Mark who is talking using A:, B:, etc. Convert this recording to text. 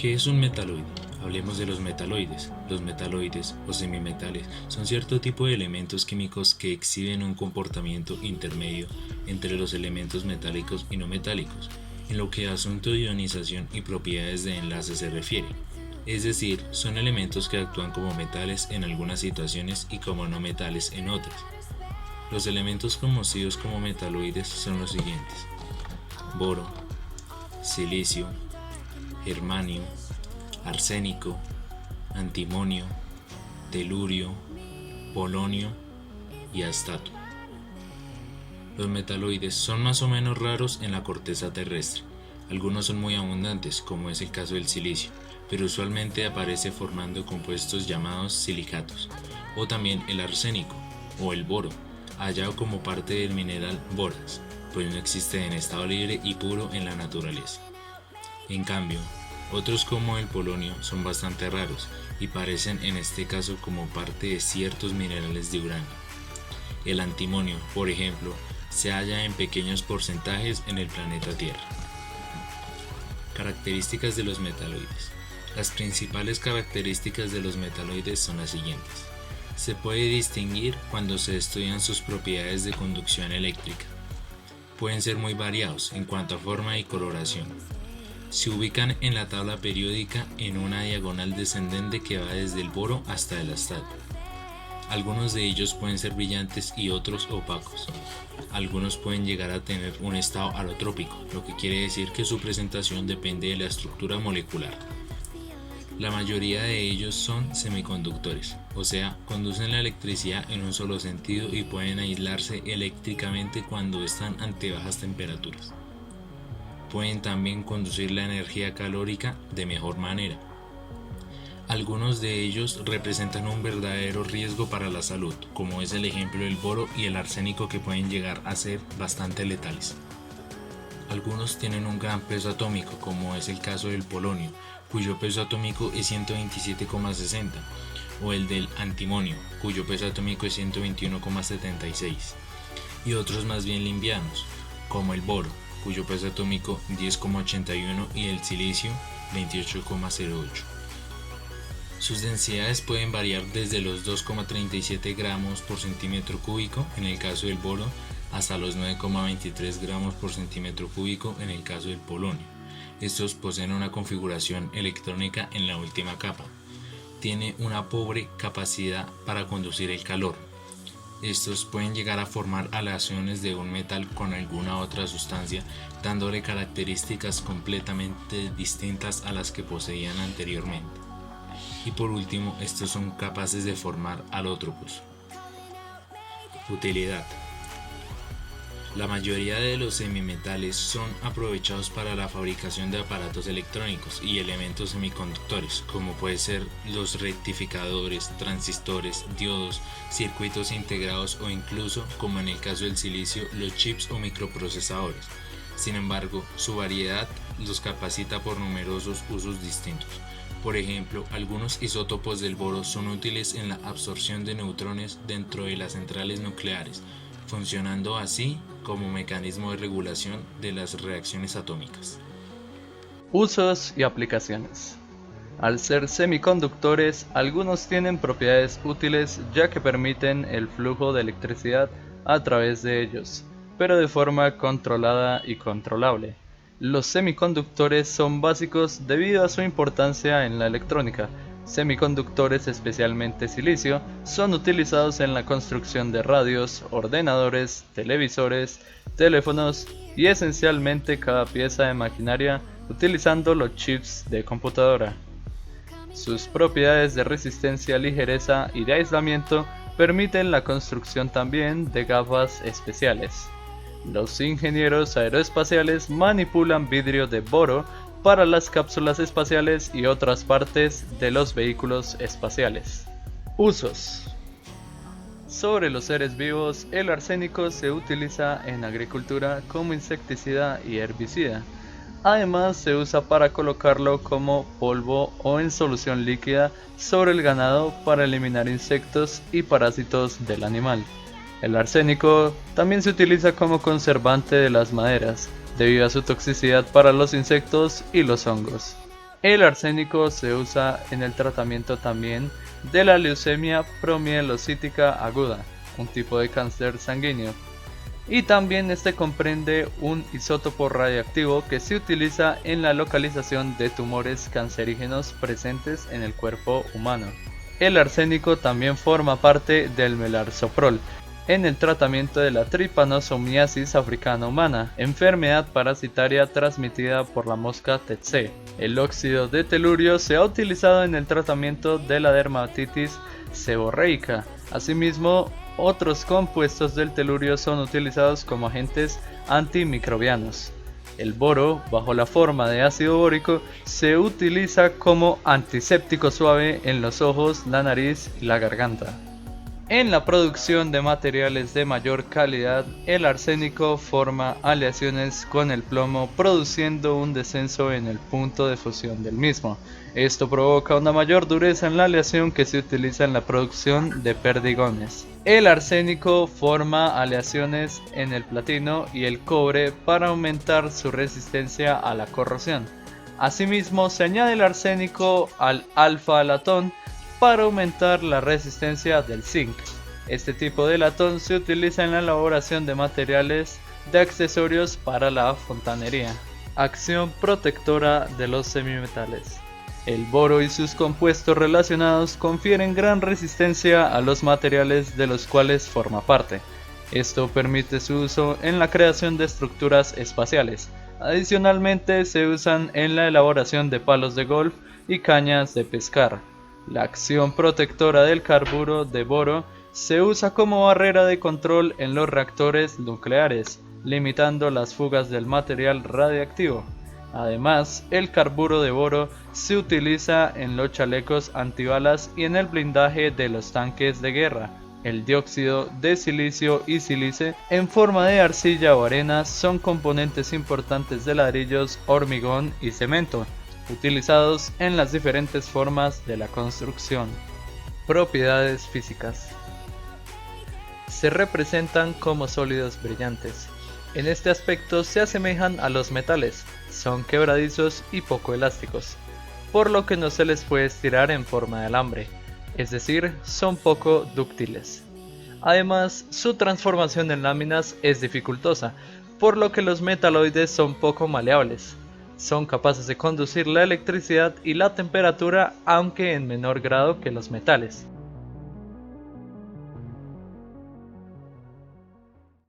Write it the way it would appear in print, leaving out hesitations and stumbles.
A: ¿Qué es un metaloide? Hablemos de los metaloides. Los metaloides o semimetales son cierto tipo de elementos químicos que exhiben un comportamiento intermedio entre los elementos metálicos y no metálicos, en lo que a asunto de ionización y propiedades de enlace se refiere. Es decir, son elementos que actúan como metales en algunas situaciones y como no metales en otras. Los elementos conocidos como metaloides son los siguientes: boro, silicio, germanio, arsénico, antimonio, telurio, polonio y astato. Los metaloides son más o menos raros en la corteza terrestre. Algunos son muy abundantes, como es el caso del silicio, pero usualmente aparece formando compuestos llamados silicatos, o también el arsénico o el boro, hallado como parte del mineral bórax, pues no existe en estado libre y puro en la naturaleza. En cambio, otros como el polonio son bastante raros y parecen en este caso como parte de ciertos minerales de uranio. El antimonio, por ejemplo, se halla en pequeños porcentajes en el planeta Tierra. Características de los metaloides. Las principales características de los metaloides son las siguientes. Se puede distinguir cuando se estudian sus propiedades de conducción eléctrica. Pueden ser muy variados en cuanto a forma y coloración. Se ubican en la tabla periódica en una diagonal descendente que va desde el boro hasta el astato. Algunos de ellos pueden ser brillantes y otros opacos. Algunos pueden llegar a tener un estado alotrópico, lo que quiere decir que su presentación depende de la estructura molecular. La mayoría de ellos son semiconductores, o sea, conducen la electricidad en un solo sentido y pueden aislarse eléctricamente cuando están ante bajas temperaturas. Pueden también conducir la energía calórica de mejor manera. Algunos de ellos representan un verdadero riesgo para la salud, como es el ejemplo del boro y el arsénico, que pueden llegar a ser bastante letales. Algunos tienen un gran peso atómico, como es el caso del polonio, cuyo peso atómico es 127,60, o el del antimonio, cuyo peso atómico es 121,76, y otros más bien livianos, como el boro, cuyo peso atómico 10,81 y el silicio 28,08. Sus densidades pueden variar desde los 2,37 gramos por centímetro cúbico en el caso del boro hasta los 9,23 gramos por centímetro cúbico en el caso del polonio. Estos poseen una configuración electrónica en la última capa. Tiene una pobre capacidad para conducir el calor. Estos pueden llegar a formar aleaciones de un metal con alguna otra sustancia, dándole características completamente distintas a las que poseían anteriormente. Y por último, estos son capaces de formar alótropos. Utilidad. La mayoría de los semimetales son aprovechados para la fabricación de aparatos electrónicos y elementos semiconductores, como pueden ser los rectificadores, transistores, diodos, circuitos integrados o incluso, como en el caso del silicio, los chips o microprocesadores. Sin embargo, su variedad los capacita por numerosos usos distintos. Por ejemplo, algunos isótopos del boro son útiles en la absorción de neutrones dentro de las centrales nucleares, funcionando así como mecanismo de regulación de las reacciones atómicas.
B: Usos y aplicaciones. Al ser semiconductores, algunos tienen propiedades útiles ya que permiten el flujo de electricidad a través de ellos, pero de forma controlada y controlable. Los semiconductores son básicos debido a su importancia en la electrónica. Semiconductores, especialmente silicio, son utilizados en la construcción de radios, ordenadores, televisores, teléfonos y esencialmente cada pieza de maquinaria utilizando los chips de computadora. Sus propiedades de resistencia, ligereza y de aislamiento permiten la construcción también de gafas especiales. Los ingenieros aeroespaciales manipulan vidrio de boro para las cápsulas espaciales y otras partes de los vehículos espaciales. Usos. Sobre los seres vivos, el arsénico se utiliza en agricultura como insecticida y herbicida. Además, se usa para colocarlo como polvo o en solución líquida sobre el ganado para eliminar insectos y parásitos del animal. El arsénico también se utiliza como conservante de las maderas, debido a su toxicidad para los insectos y los hongos. El arsénico se usa en el tratamiento también de la leucemia promielocítica aguda, un tipo de cáncer sanguíneo. Y también este comprende un isótopo radiactivo que se utiliza en la localización de tumores cancerígenos presentes en el cuerpo humano. El arsénico también forma parte del melarsoprol en el tratamiento de la trypanosomiasis africana humana, enfermedad parasitaria transmitida por la mosca tsetse. El óxido de telurio se ha utilizado en el tratamiento de la dermatitis seborreica. Asimismo, otros compuestos del telurio son utilizados como agentes antimicrobianos. El boro, bajo la forma de ácido bórico, se utiliza como antiséptico suave en los ojos, la nariz y la garganta. En la producción de materiales de mayor calidad, el arsénico forma aleaciones con el plomo, produciendo un descenso en el punto de fusión del mismo. Esto provoca una mayor dureza en la aleación que se utiliza en la producción de perdigones. El arsénico forma aleaciones en el platino y el cobre para aumentar su resistencia a la corrosión. Asimismo, se añade el arsénico al alfa-latón para aumentar la resistencia del zinc. Este tipo de latón se utiliza en la elaboración de materiales de accesorios para la fontanería. Acción protectora de los semimetales. El boro y sus compuestos relacionados confieren gran resistencia a los materiales de los cuales forma parte. Esto permite su uso en la creación de estructuras espaciales. Adicionalmente, se usan en la elaboración de palos de golf y cañas de pescar. La acción protectora del carburo de boro se usa como barrera de control en los reactores nucleares, limitando las fugas del material radiactivo. Además, el carburo de boro se utiliza en los chalecos antibalas y en el blindaje de los tanques de guerra. El dióxido de silicio y sílice en forma de arcilla o arena son componentes importantes de ladrillos, hormigón y cemento, utilizados en las diferentes formas de la construcción. Propiedades físicas. Se representan como sólidos brillantes. En este aspecto se asemejan a los metales, son quebradizos y poco elásticos, por lo que no se les puede estirar en forma de alambre, es decir, son poco dúctiles. Además, su transformación en láminas es dificultosa, por lo que los metaloides son poco maleables. Son capaces de conducir la electricidad y la temperatura, aunque en menor grado que los metales.